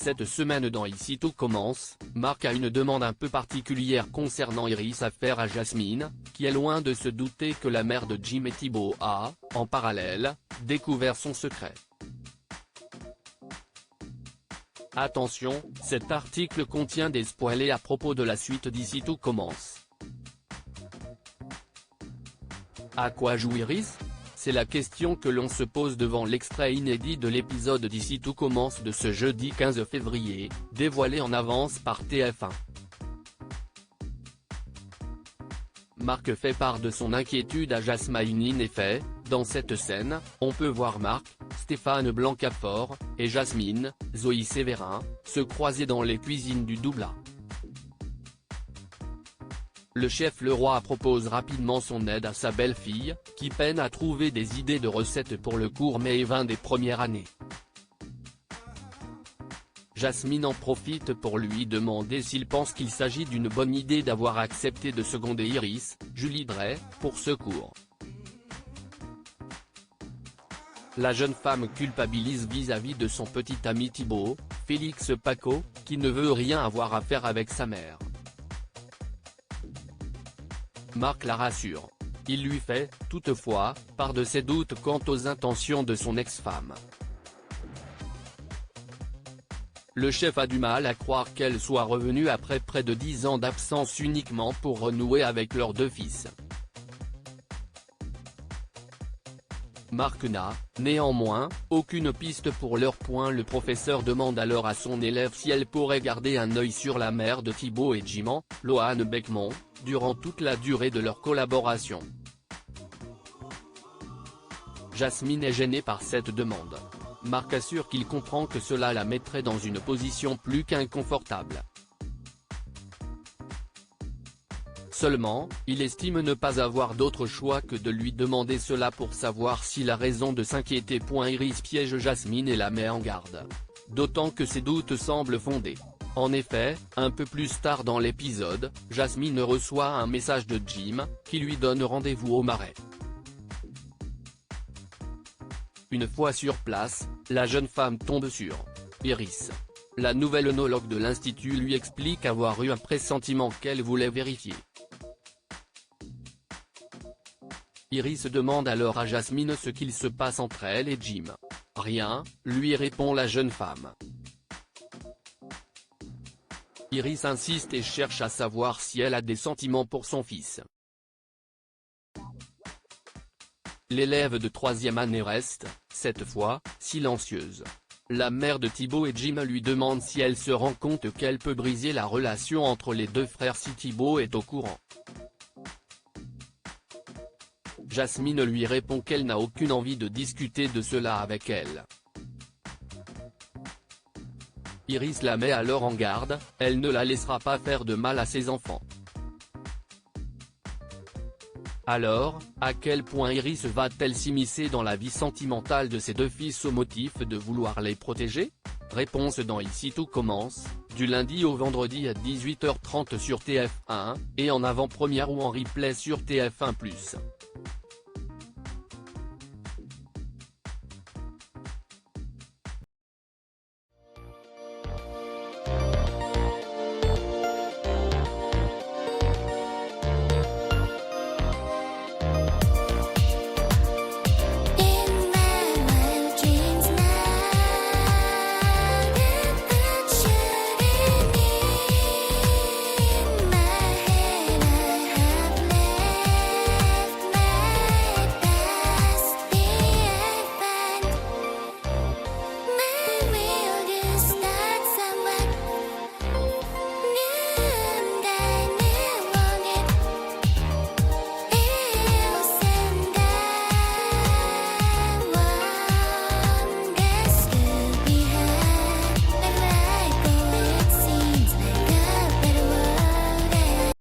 Cette semaine dans Ici tout commence, Marc a une demande un peu particulière concernant Iris à faire à Jasmine, qui est loin de se douter que la mère de Jim et Thibaut a, en parallèle, découvert son secret. Attention, cet article contient des spoilers à propos de la suite d'Ici tout commence. À quoi joue Iris ? C'est la question que l'on se pose devant l'extrait inédit de l'épisode d'Ici tout commence de ce jeudi 15 février, dévoilé en avance par TF1. Marc fait part de son inquiétude à Jasmine. En effet, dans cette scène, on peut voir Marc, Stéphane Blancafort, et Jasmine, Zoé Sévérin, se croiser dans les cuisines du Doubla. Le chef Leroy propose rapidement son aide à sa belle-fille, qui peine à trouver des idées de recettes pour le court mets et vin des premières années. Jasmine en profite pour lui demander s'il pense qu'il s'agit d'une bonne idée d'avoir accepté de seconder Iris, Julie Drey, pour ce cours. La jeune femme culpabilise vis-à-vis de son petit ami Thibaut, Félix Paco, qui ne veut rien avoir à faire avec sa mère. Marc la rassure. Il lui fait, toutefois, part de ses doutes quant aux intentions de son ex-femme. Le chef a du mal à croire qu'elle soit revenue après près de 10 ans d'absence uniquement pour renouer avec leurs 2 fils. Marc n'a, néanmoins, aucune piste pour l'heure. Le professeur demande alors à son élève si elle pourrait garder un œil sur la mère de Thibaut et Jim, Loane Beckmont, durant toute la durée de leur collaboration. Jasmine est gênée par cette demande. Marc assure qu'il comprend que cela la mettrait dans une position plus qu'inconfortable. Seulement, il estime ne pas avoir d'autre choix que de lui demander cela pour savoir s'il a raison de s'inquiéter. Iris piège Jasmine et la met en garde. D'autant que ses doutes semblent fondés. En effet, un peu plus tard dans l'épisode, Jasmine reçoit un message de Jim, qui lui donne rendez-vous au Marais. Une fois sur place, la jeune femme tombe sur Iris. La nouvelle œnologue de l'Institut lui explique avoir eu un pressentiment qu'elle voulait vérifier. Iris demande alors à Jasmine ce qu'il se passe entre elle et Jim. Rien, lui répond la jeune femme. Iris insiste et cherche à savoir si elle a des sentiments pour son fils. L'élève de 3e année reste, cette fois, silencieuse. La mère de Thibaut et Jim lui demande si elle se rend compte qu'elle peut briser la relation entre les 2 frères si Thibaut est au courant. Jasmine lui répond qu'elle n'a aucune envie de discuter de cela avec elle. Iris la met alors en garde, elle ne la laissera pas faire de mal à ses enfants. Alors, à quel point Iris va-t-elle s'immiscer dans la vie sentimentale de ses 2 fils au motif de vouloir les protéger ? Réponse dans Ici tout commence, du lundi au vendredi à 18h30 sur TF1, et en avant-première ou en replay sur TF1+.